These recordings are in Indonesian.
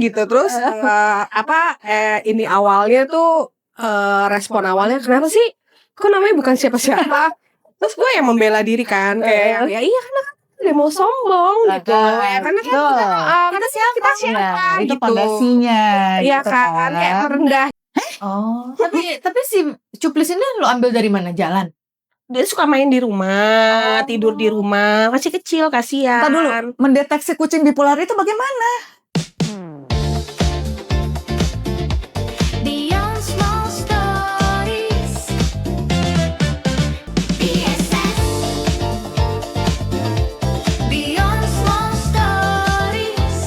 gitu. Terus ini awalnya tuh respon awalnya, kenapa sih kok namanya bukan siapa-siapa? Terus gue yang membela diri kan, kayak ya iya karena kan udah mau sombong gitu ya, karena kan kita siapa itu gitu. pondasinya Iya gitu kan, kayak merendah. Oh, tapi si Cuplis ini lo ambil dari mana? Jalan? Dia suka main di rumah, tidur di rumah, masih kecil, kasihan. Ntar dulu, mendeteksi kucing bipolar itu bagaimana? Beyond small stories, BSS. Beyond small stories.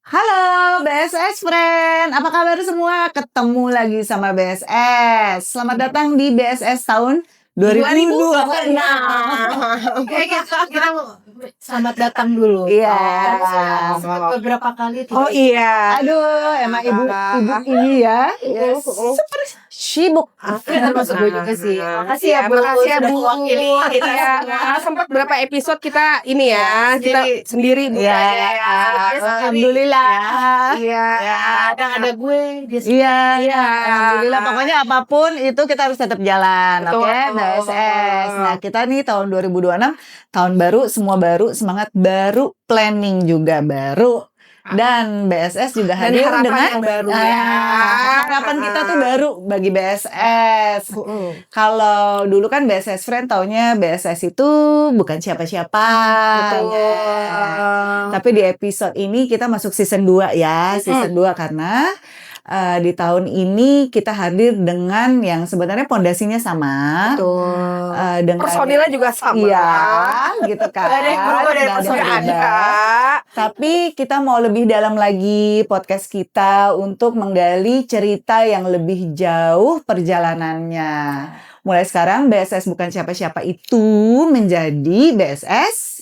Halo BSS friend, apa kabar semua? Ketemu lagi sama BSS. Selamat datang di BSS tahun 2026. Kita selamat datang dulu. Iya. Sempat beberapa kali. Oh iya. Aduh, emang ibu ini ya. Super sibuk. Termasuk gue juga sih. Makasih ya Bu. Makasih ya sudah Bu. mewakili kita Ya, semua. sempat berapa episode kita ini ya, kita sendiri Bu. Iya. Alhamdulillah. Iya. Ada gue. Dia Iya, alhamdulillah. Pokoknya apapun itu kita harus tetap jalan, Betul. oke? BSS. Nah, kita nih tahun 2026, tahun baru, semua baru, semangat baru, planning juga baru. Dan BSS juga Dan hadir harapan dengan yang baru ya. harapan kita tuh baru bagi BSS. Kalau dulu kan BSS friend taunya BSS itu bukan siapa-siapa. Betul. Nah, tapi di episode ini kita masuk season 2 ya, season 2 karena di tahun ini kita hadir dengan yang sebenarnya pondasinya sama. Betul. Dengan Personilnya juga sama. Iya, gitu kan. Gak ada yang berubah dari Nggak ada personil. yang berubah. Ada. Tapi kita mau lebih dalam lagi podcast kita untuk menggali cerita yang lebih jauh perjalanannya. Mulai sekarang BSS bukan siapa-siapa itu menjadi BSS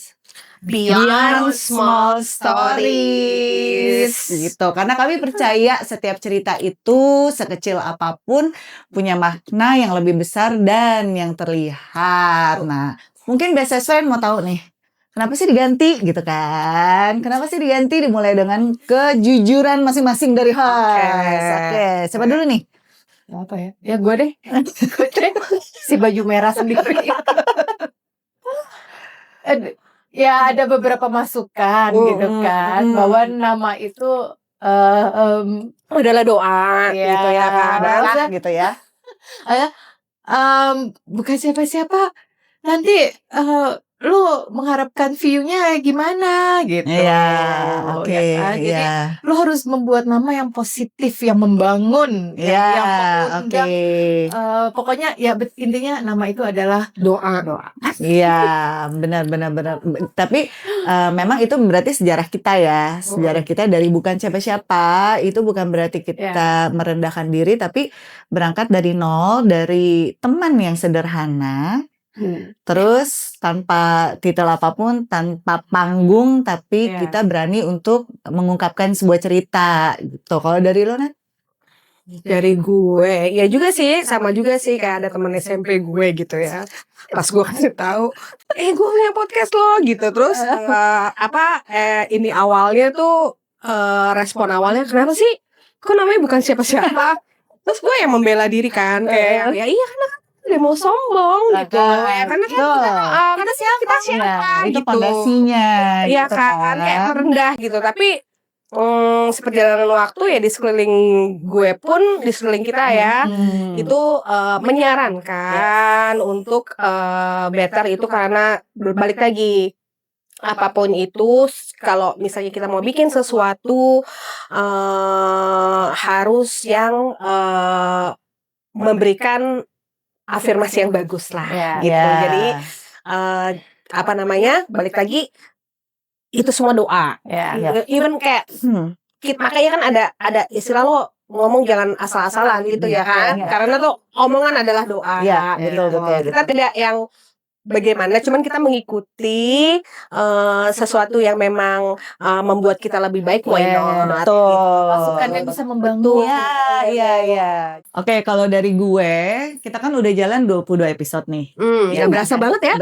Beyond Small Stories. gitu. Karena kami percaya setiap cerita itu sekecil apapun punya makna yang lebih besar dan yang terlihat. Nah, mungkin BSS friend mau tahu nih, kenapa sih diganti gitu kan? Kenapa sih diganti? Dimulai dengan kejujuran masing-masing dari host. Oke, siapa dulu nih? apa ya? Ya gue deh. Si baju merah sendiri. Ya ada beberapa masukan gitu kan bahwa nama itu Adalah doa Iya, gitu ya kan. Adalah gitu ya. bukan siapa-siapa. Nanti lu mengharapkan view-nya gimana gitu. Iya, oke, Ya kan? Jadi iya. lu harus membuat nama yang positif, yang membangun, Iya, yang oke. pokoknya ya intinya nama itu adalah Doa. Iya, benar. Tapi memang itu berarti sejarah kita ya. Sejarah kita dari bukan siapa-siapa. Itu bukan berarti kita merendahkan diri, tapi berangkat dari nol, dari teman yang sederhana. Terus tanpa titel apapun, tanpa panggung, tapi kita berani untuk mengungkapkan sebuah cerita gitu. Kalau dari lo, Nat? Dari gue, ya juga sih, sama juga sih kayak ada teman SMP gue gitu ya. Pas gue kasih tahu, gue punya podcast lo gitu. Terus ini awalnya tuh respon awalnya, kenapa sih kok namanya bukan siapa-siapa? Terus gue yang membela diri kan, kayak ya iya karena kan udah mau sombong gitu ya, karena kan kita siapa Itu gitu. pondasinya. Iya gitu kan, kayak merendah gitu. Tapi seperjalanan waktu ya di sekeliling gue pun, di sekeliling kita ya, itu menyarankan untuk better itu karena berbalik lagi. Apapun itu, kalau misalnya kita mau bikin sesuatu harus yang memberikan afirmasi yang bagus lah gitu. Jadi balik lagi itu semua doa. Even kayak makanya kan ada istilah lo ngomong jangan asal-asalan gitu ya kan. Karena tuh omongan adalah doa. betul. Kita tidak yang bagaimana, cuman kita mengikuti sesuatu yang memang membuat kita lebih baik. Why not? Betul. masukan yang bisa membantu. Iya. Oke, kalau dari gue, kita kan udah jalan 22 episode nih. Gak berasa banget ya.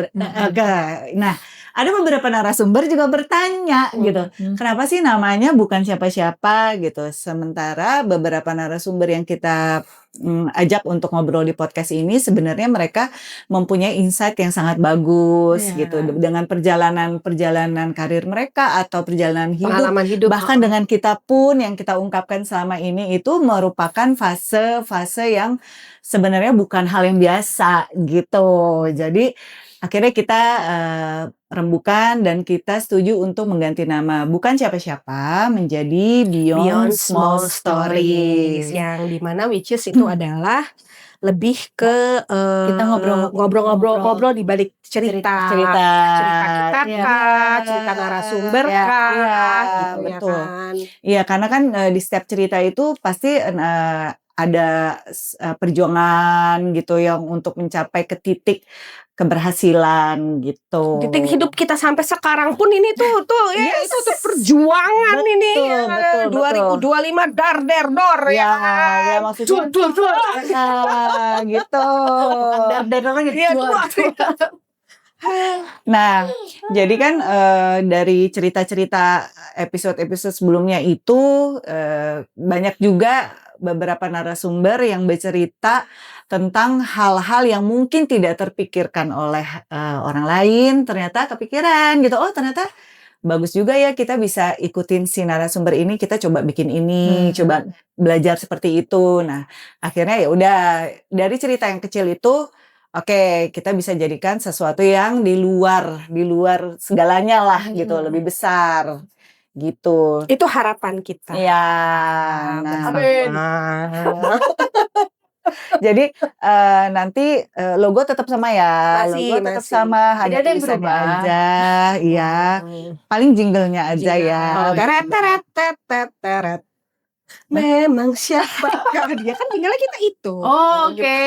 Nah, ada beberapa narasumber juga bertanya gitu. Kenapa sih namanya bukan siapa-siapa gitu. Sementara beberapa narasumber yang kita ajak untuk ngobrol di podcast ini sebenarnya mereka mempunyai insight yang sangat bagus Iya. gitu dengan perjalanan karir mereka atau perjalanan hidup. Pengalaman hidup. Bahkan dengan kita pun yang kita ungkapkan selama ini itu merupakan fase-fase yang sebenarnya bukan hal yang biasa gitu. Jadi akhirnya kita rembukan dan kita setuju untuk mengganti nama bukan siapa-siapa menjadi Beyond Small Stories. yang dimana which is itu adalah lebih ke Kita ngobrol-ngobrol di balik cerita Cerita kita Iya. kah, cerita narasumber Iya, kah, iya, gitu betul. ya kan. Iya, karena kan di setiap cerita itu pasti ada perjuangan gitu yang untuk mencapai ke titik keberhasilan gitu. Titik hidup kita sampai sekarang pun ini tuh ya Yes. itu tuh perjuangan Betul, ini betul, 2025 dar der dor Ya, kan. ya maksudnya Dul. gitu. Dan orang Iya, dua. Nah, jadi kan dari cerita-cerita episode-episode sebelumnya itu banyak juga beberapa narasumber yang bercerita tentang hal-hal yang mungkin tidak terpikirkan oleh orang lain, ternyata kepikiran gitu. Oh, ternyata bagus juga ya kita bisa ikutin si narasumber ini, kita coba bikin ini, coba belajar seperti itu. Nah, akhirnya ya udah dari cerita yang kecil itu oke, kita bisa jadikan sesuatu yang di luar segalanya lah gitu, lebih besar gitu. Itu harapan kita. Ya, nah, Amin. jadi nanti logo tetap sama ya, Masih, logo tetap masih. sama, hanya Tidak ada yang tulisannya berubah. aja, iya. Paling jinglenya aja ya. Teret teret teret teret teret. Memang siapa? Dia kan tinggalnya kita itu. Oh, oke.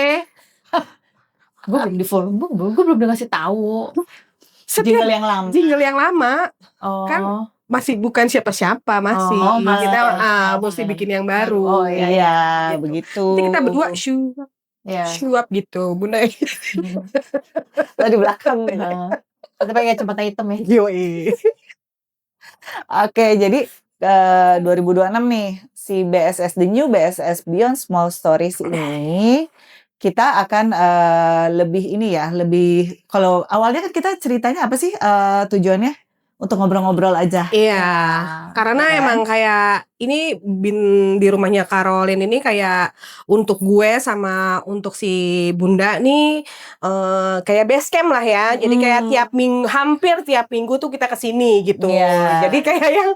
Gue belum di follow, gue belum ngasih tahu. Setiap Jingle yang lama. jingle yang lama Oh, Kan masih bukan siapa-siapa masih. Oh, masih. Kita Oh, mesti benar. bikin yang baru. Oh, iya, Iya, Gitu. begitu. Nanti kita berdua ya. suap gitu, Bunda. Tadi belakang. Kita pakai kacamata hitam ya. Yoi. Oke, jadi 2026 nih si BSS The New BSS Beyond Small Stories ini kita akan lebih ini ya, lebih kalau awalnya kan kita ceritanya apa sih tujuannya untuk ngobrol-ngobrol aja. Iya. Karena Kan? emang kayak ini di rumahnya Caroline ini kayak untuk gue sama untuk si Bunda nih kayak base camp lah ya. Jadi kayak hampir tiap minggu tuh kita kesini gitu. Iya. Jadi kayak yang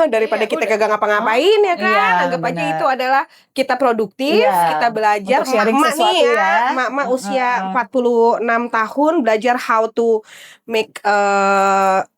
daripada kita kagak ngapa-ngapain ya kan. Iya, Anggap aja benar. itu adalah kita produktif, Iya. kita belajar. Untuk sharing Emak-emak nih sesuatu ya, ya. emak-emak usia 46 tahun belajar how to make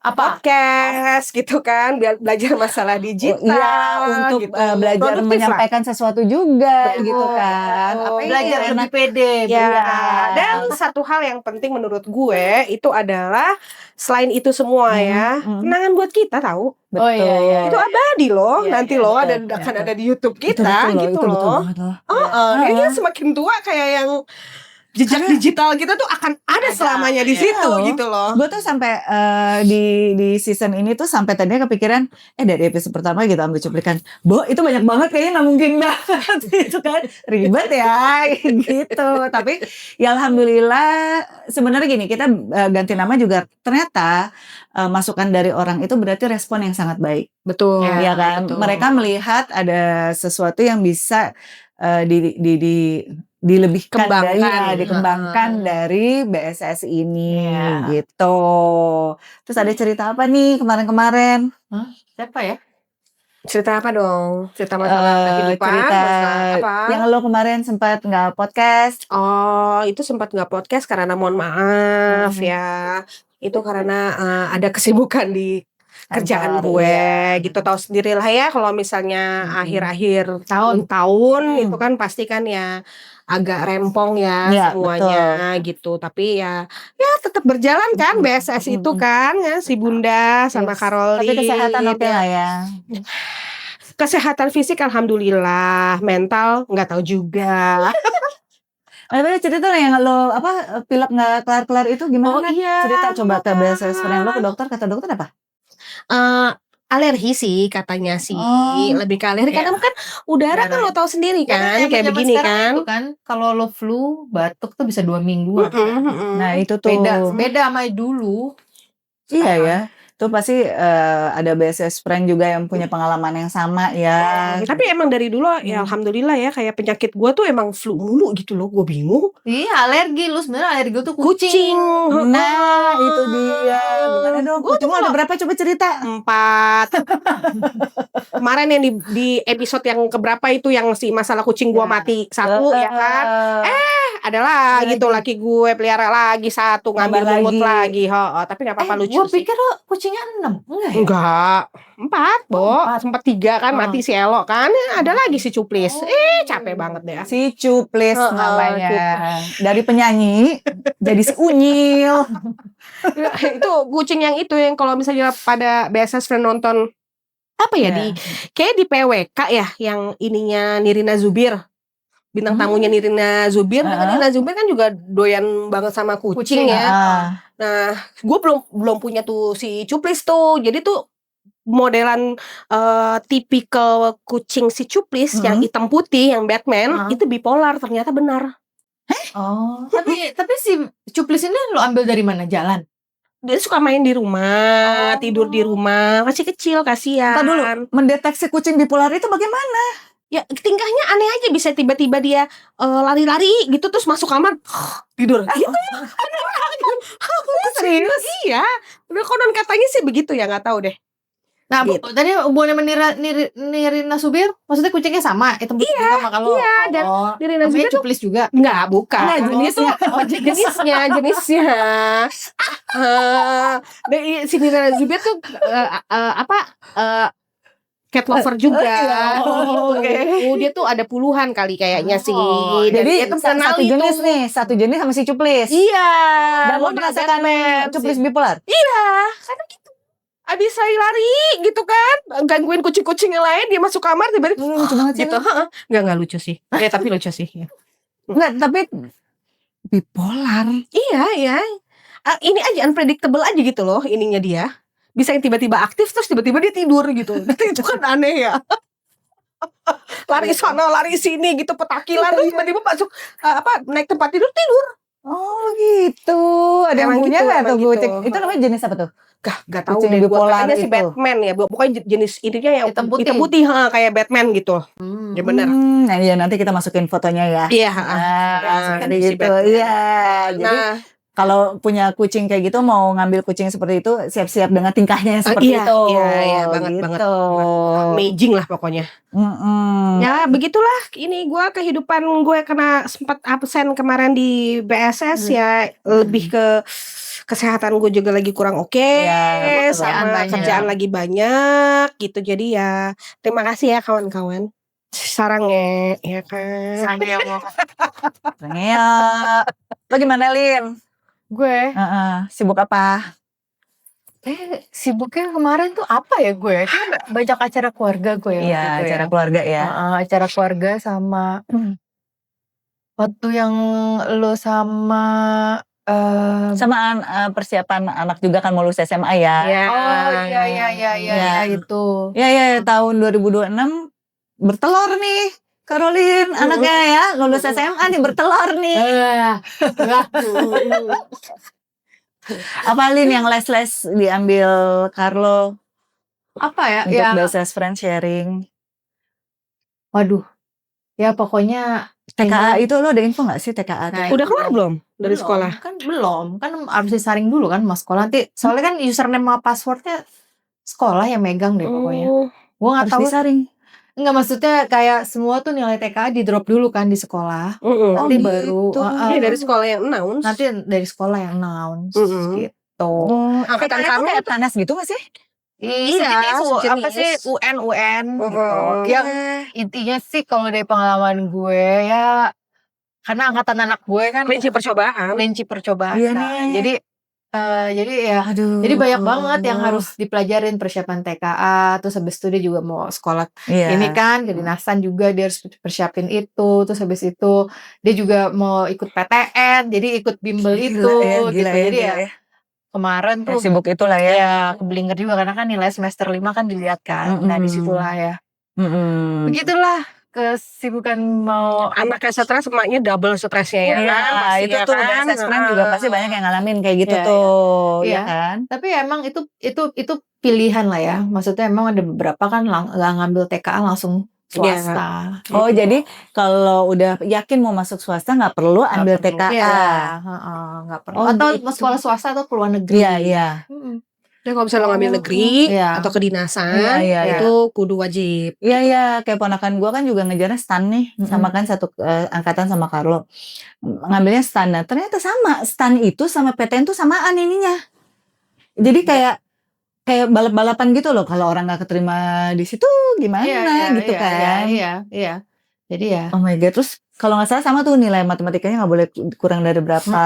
podcast gitu kan, belajar masalah digital. Iya, untuk gitu. belajar Produktif lah. menyampaikan sesuatu juga Betul. gitu kan. Apa yang Belajar enak? lebih pede. Ya, Iya. dan satu hal yang penting menurut gue itu adalah selain itu semua ya, kenangan buat kita tahu. Betul. Oh, iya, iya. Itu abadi loh, Iya, nanti iya, loh betul, akan betul. ada di YouTube Itu kita betul loh, gitu itu betul loh. banget loh. Dia semakin tua kayak yang jejak digital kita tuh akan ada selamanya di Iya situ loh. gitu loh. Gue tuh sampai di season ini tuh sampai tadinya kepikiran dari episode pertama kita ambil cuplikan, Bo itu banyak banget kayaknya nggak mungkin banget itu kan ribet ya gitu. Tapi ya alhamdulillah sebenarnya gini kita ganti nama juga ternyata masukan dari orang itu berarti respon yang sangat baik. Betul. Ya kan, betul. mereka melihat ada sesuatu yang bisa dilebihkan Kembangkan. dikembangkan dari BSS ini Iya. gitu. Terus ada cerita apa nih kemarin-kemarin? Siapa ya? Cerita apa dong? Cerita masalah kehidupan, Cerita masalah apa? yang lo kemarin sempat nggak podcast. Oh, itu sempat nggak podcast karena mohon maaf ya. Itu karena ada kesibukan di kerjaan Kantor, gue iya. gitu, tahu sendiri lah ya kalau misalnya akhir-akhir Tahun. itu kan pasti kan ya agak rempong ya Iya, semuanya gitu, tapi ya tetap berjalan kan BSS itu kan ya si Bunda sama Yes. Caroline. Tapi kesehatan oke lah ya. Kesehatan fisik alhamdulillah, mental nggak tahu juga. Tapi cerita yang lo pilek nggak kelar-kelar itu gimana? Oh iya. Cerita coba ke BSS friend lo, ke dokter, kata dokter apa? Eh, alergi sih katanya sih, Oh. lebih ke alergi Iya. karena kan udara kan Udara. lo tahu sendiri kan, Emang kayak zaman begini sekarang kan. itu kan kalau lo flu batuk tuh bisa 2 mingguan. Nah itu tuh. Beda sama dulu. Iya ya. Itu pasti ada BSS friend juga yang punya pengalaman yang sama ya. Tapi emang dari dulu ya alhamdulillah ya, kayak penyakit gua tuh emang flu mulu gitu loh, gue bingung. Iya, alergi lu sebenarnya alergi lu tuh Kucing. kucing. Nah itu dia. Gimana dong? Gua Kucing lo ada berapa? Coba cerita. 4. Kemarin yang di episode yang keberapa itu yang si masalah kucing gua mati 1 ya kan. Ada lagi tuh laki gue pelihara lagi 1 ngambil Nambah mungut lagi. lagi. Tapi gak apa-apa lucu Gua sih. pikir lo kucingnya 6. Enggak ya? Enggak, 4, Bo. Sempat 3 kan mati si Elo kan. Ada lagi si Cuplis. Capek banget deh. Si Cuplis Heeh, namanya. Dari penyanyi jadi si Unyil. Itu kucing yang itu yang kalau misalnya pada BSS friend nonton apa ya di kayak di PWK ya yang ininya Nirina Zubir. Bintang tamunya Nirina Zubir, Nirina Zubir kan juga doyan banget sama kucing ya. Nah, gue belum punya tuh si Cuplis tuh. Jadi tuh modelan tipikal kucing si Cuplis yang hitam putih, yang Batman itu bipolar, ternyata benar. Oh, tapi si Cuplis ini lo ambil dari mana? Jalan? Dia suka main di rumah, tidur di rumah, masih kecil kasihan. Ntar dulu, mendeteksi kucing bipolar itu bagaimana? Ya tingkahnya aneh aja, bisa tiba-tiba dia lari-lari gitu terus masuk kamar tidur gitu. Serius? Iya. Udah konon katanya sih begitu ya, nggak tahu deh. Nah, Gitu. tadi hubungannya sama Nirina Subir, maksudnya kucingnya sama, hitam putih juga sama kalau. Iya, dan Nirina Zubir tuh Cuplis juga. enggak, bukan. Enggak, jenisnya. Jenisnya. Si Nirina Zubir tuh cat lover juga. Dia tuh ada puluhan kali kayaknya sih. Dan Jadi dia tuh kenal satu itu. jenis nih, satu jenis sama si Cuplis. Iya. Dan lo model merasakan Batman Cuplis sih. bipolar? Iya, karena gitu. Abis lari gitu kan, gangguin kucing-kucing yang lain, dia masuk kamar tiba-tiba Lucu banget sih gitu. Enggak lucu sih. Tapi lucu sih. Enggak, tapi bipolar. Iya, ya. Ini aja unpredictable aja gitu loh ininya dia. Bisa yang tiba-tiba aktif terus tiba-tiba dia tidur gitu. Itu kan aneh ya. Lari sana, lari sini gitu petakilan terus tiba-tiba masuk naik tempat tidur. Oh gitu. Ada yang Emang punya gitu, nggak tuh emang kucing? gitu. Itu namanya jenis apa tuh? Gak tahu Kucing deh, gua bipolar katanya si itu. Batman ya, bukan jenis ininya yang Hitam hitam putih. putih, kayak Batman gitu. Ya benar. Nah iya nanti kita masukin fotonya ya. Iya, Seperti si gitu. Batman. Iya. Jadi Nah, kalau punya kucing kayak gitu, mau ngambil kucing seperti itu, siap-siap dengan tingkahnya seperti iya, itu. iya, banget, gitu. amazing lah pokoknya. Ya begitulah ini gue kehidupan gue kena sempat absen kemarin di BSS ya, lebih ke kesehatan gue juga lagi kurang oke, Ya, betul. sama kerjaan lagi banyak gitu. Jadi ya terima kasih ya kawan-kawan. Sarangnya ya kan. Ya. Lo gimana, Lin? Gue Sibuk apa? sibuknya kemarin tuh apa ya gue? Kayak banyak acara keluarga gue ya. Iya, waktu itu acara ya. keluarga ya. Acara keluarga sama waktu yang lo sama Sama persiapan anak juga kan mau lulus SMA ya. Ya. iya itu. Ya, tahun 2026 bertelur nih. Caroline anaknya ya lulus SMA nih bertelur nih. Apa Lin yang les-les diambil Carlo Apa ya? untuk Ya, BSS friend sharing? waduh. Ya pokoknya TKA itu lo ada info nggak sih TKA? Nah, Udah keluar belum dari belum, sekolah? kan harus disaring dulu kan sama sekolah nanti. Soalnya kan username sama passwordnya sekolah yang megang deh pokoknya. Gue nggak Harus tahu. disaring. Enggak, maksudnya kayak semua tuh nilai TKA di drop dulu kan di sekolah. Oh, Nanti gitu. baru Iya, dari sekolah yang announce. nanti dari sekolah yang announce gitu. Angkatan TKA itu kami kayak PNS gitu nggak sih? Iya, sejenis. apa sih UN gitu. Heeh. Yang intinya sih kalau dari pengalaman gue ya karena angkatan anak gue kan kelinci percobaan. kelinci percobaan. Iya kan. nih. Jadi Jadi ya, Aduh. jadi banyak banget yang harus dipelajarin, persiapan TKA, terus habis itu dia juga mau sekolah Iya. ini kan, kedinasan juga dia harus persiapin itu, terus habis itu dia juga mau ikut PTN, jadi ikut bimbel itu, gitu. Jadi ya kemarin tuh sibuk itulah ya. ya keblinger juga karena kan nilai semester 5 kan dilihat kan. Nah, disitulah ya. Begitulah kesibukan mau Anaknya stres, emaknya double stresnya ya. Iya, kan? Pasti itu ya tuh kan? BSS friend juga pasti banyak yang ngalamin kayak gitu Iya, tuh, iya. ya kan? Tapi emang itu pilihan lah ya. Maksudnya emang ada beberapa kan nggak ngambil TKA langsung swasta. Oh, jadi kalau udah yakin mau masuk swasta nggak perlu ambil Nggak perlu. TKA. Iya, nggak perlu. Oh, Atau gitu. sekolah swasta atau ke luar negeri. Iya, iya. Mm-mm. Dan kalau misalnya lo ngambil negeri Iya. atau kedinasan, Iya, iya. itu kudu wajib. Iya, iya, kayak ponakan gua kan juga ngejarnya STAN nih, sama kan satu angkatan sama Carlo. Ngambilnya STAN. Nah, ternyata sama, STAN itu sama PTN tuh samaan ininya. Jadi kayak balap-balapan gitu loh, kalau orang nggak keterima di situ gimana gitu kan. Iya. Jadi ya. Oh my god, terus kalau nggak salah sama tuh nilai matematikanya nggak boleh kurang dari berapa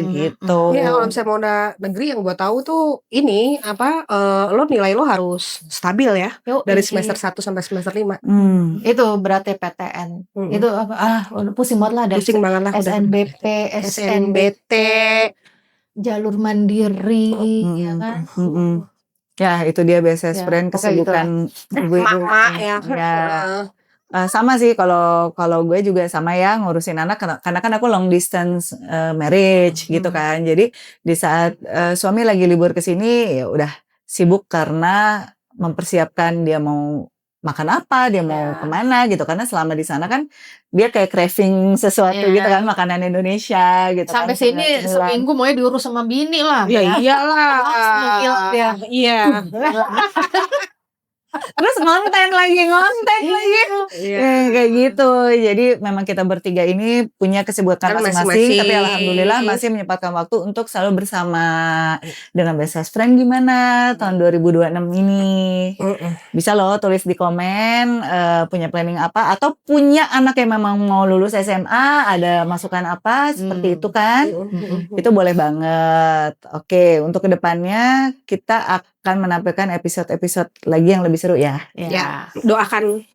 gitu. Iya, kalau misalnya mau negeri yang gue tahu tuh ini apa lo nilai lo harus stabil ya Yuk, dari semester 1 sampai semester 5. Itu berarti PTN. Itu apa? Udah pusing banget lah ada Pusing banget lah udah. SNBP, SNBT, jalur mandiri, ya kan? Ya itu dia BSS Ya, friend pokoknya kesibukan ibu-ibu. mak ya. Sama sih kalau gue juga sama ya ngurusin anak karena kan aku long distance marriage gitu kan. Jadi di saat suami lagi libur ke sini ya udah sibuk karena mempersiapkan dia mau makan apa, dia mau kemana gitu. Karena selama di sana kan dia kayak craving sesuatu gitu kan, makanan Indonesia gitu. Sampai kan, sini seminggu mau diurus sama bini lah. Ya iyalah. Iya. Terus ngonten lagi. Kayak gitu. Jadi memang kita bertiga ini punya kesibukan Kan masing-masing, tapi masing-masing. alhamdulillah masih menyempatkan waktu untuk selalu bersama dengan BSS Friend gimana tahun 2026 ini. Bisa loh tulis di komen punya planning apa atau punya anak yang memang mau lulus SMA, ada masukan apa seperti itu kan. Itu boleh banget. Oke, untuk kedepannya kita akan menampilkan episode-episode lagi yang lebih seru ya. Ya, doakan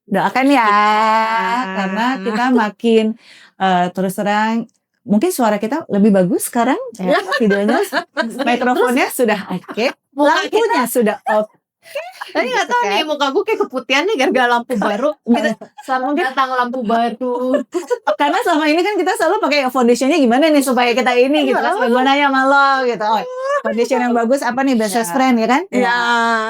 ya, karena kita makin terus terang mungkin suara kita lebih bagus sekarang. Videonya, mikrofonnya sudah oke, lampunya sudah oke. Tapi nggak tahu nih muka gue kayak keputihan nih gara-gara lampu baru. Selama datang lampu baru. Karena selama ini kan kita selalu pakai foundationnya gimana nih supaya kita ini gitu. Sampai gue nanya sama lo gitu. Oh, foundation yang bagus apa nih BSS Friend ya kan?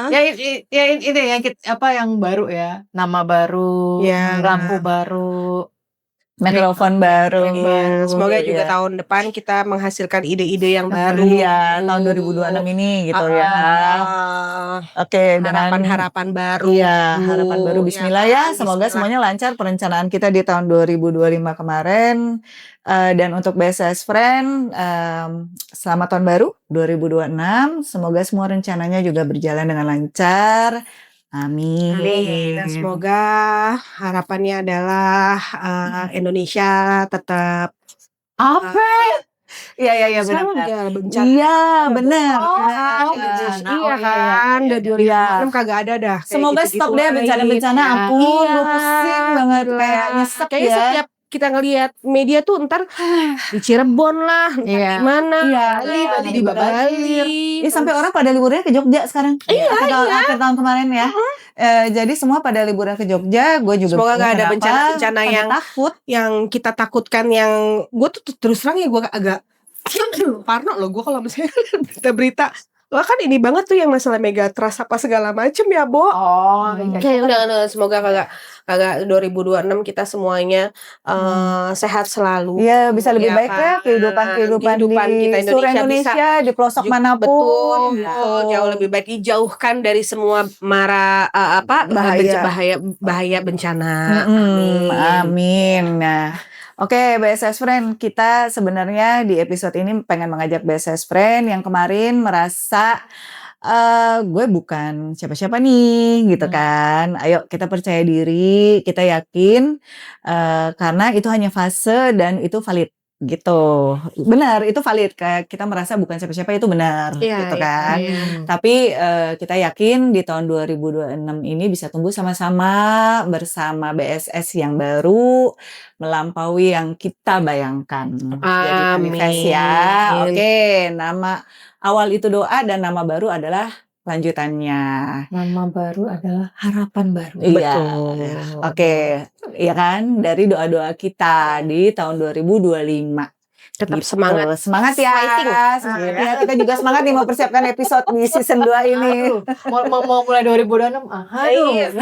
Ya ini yang apa yang baru ya, nama baru, lampu baru, mikrofon baru. Semoga juga tahun depan kita menghasilkan ide-ide yang baru. Iya, tahun 2026 ini gitu ya. Oke, harapan-harapan baru. Iya, harapan baru. Bismillah ya. Semoga semuanya lancar perencanaan kita di tahun 2025 kemarin. Dan untuk BSS Friend, selamat tahun baru 2026. Semoga semua rencananya juga berjalan dengan lancar. Amin. Dan semoga harapannya adalah Indonesia tetap apa? Iya benar. bencana. Iya benar. Iya kan, dari 2006 kagak ada dah. Semoga stop deh bencana-bencana. Ampun, gue pusing banget kayak nyesek Kayaknya ya. setiap kita ngelihat media tuh ntar di Cirebon lah, di mana, Bali di Bali. Sampai orang pada liburnya ke Jogja sekarang. Akhir tahun kemarin ya. Jadi semua pada liburan ke Jogja. Gue juga. Semoga gak ada bencana-bencana yang takut, yang kita takutkan. Yang gue tuh terus terang ya gue agak parno loh gue kalau misalnya berita-berita. Wah kan ini banget tuh yang masalah megatrust apa segala macem ya, Bo. Kayak udah semoga kagak 2026 kita semuanya sehat selalu. Iya, bisa lebih baik kan? ya kehidupan di kita seluruh Indonesia di pelosok manapun. Betul, jauh lebih baik dijauhkan dari semua mara bahaya bencana. Amin. Nah, oke, BSS Friend, kita sebenarnya di episode ini pengen mengajak BSS Friend yang kemarin merasa gue bukan siapa-siapa nih gitu kan. Ayo kita percaya diri, kita yakin karena itu hanya fase dan itu valid. gitu. Benar, itu valid. Kayak kita merasa bukan siapa-siapa itu benar, Iya, gitu iya, kan. iya. Tapi kita yakin di tahun 2026 ini bisa tumbuh sama-sama bersama BSS yang baru, melampaui yang kita bayangkan. Jadi manifest ya. Amin. Oke, nama awal itu doa dan nama baru adalah lanjutannya. Nama baru adalah harapan baru. Iya. Betul. Oke, ya kan dari doa-doa kita di tahun 2025. Tetap Gitu. semangat. Semangat ya. Fighting. Semangat ya. Kita juga semangat nih mau persiapkan episode di season 2 ini. Aduh, mau mulai 2026. Aduh. Iya,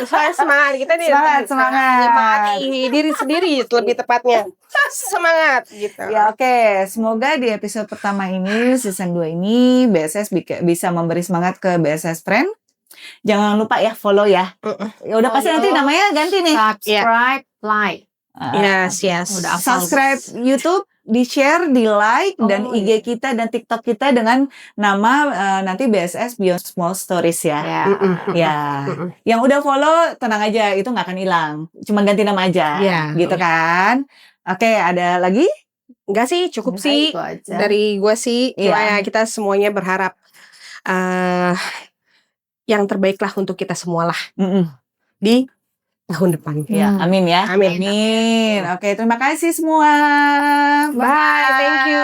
soalnya semangat kita nih. Semangat. Menyemangati diri sendiri lebih tepatnya. Semangat gitu. Ya oke, semoga di episode pertama ini, season 2 ini, BSS bisa memberi semangat ke BSS Friend. Jangan lupa ya follow ya. Ya udah pasti nanti namanya ganti nih. Subscribe, like. Yes. Udah hafal. Subscribe YouTube, di-share, di-like, dan IG kita dan TikTok kita dengan nama nanti BSS Beyond Small Stories ya. Ya. Ya, yang udah follow tenang aja, itu nggak akan hilang. Cuma ganti nama aja, Iya. gitu kan? Oke, ada lagi? Enggak sih, cukup Nah, sih. itu aja. Dari gue sih, Iya. cuma ya kita semuanya berharap yang terbaik lah untuk kita semua lah Mm-mm. di tahun depan. Ya, amin ya. Amin. Amin. Oke, terima kasih semua. Bye, thank you.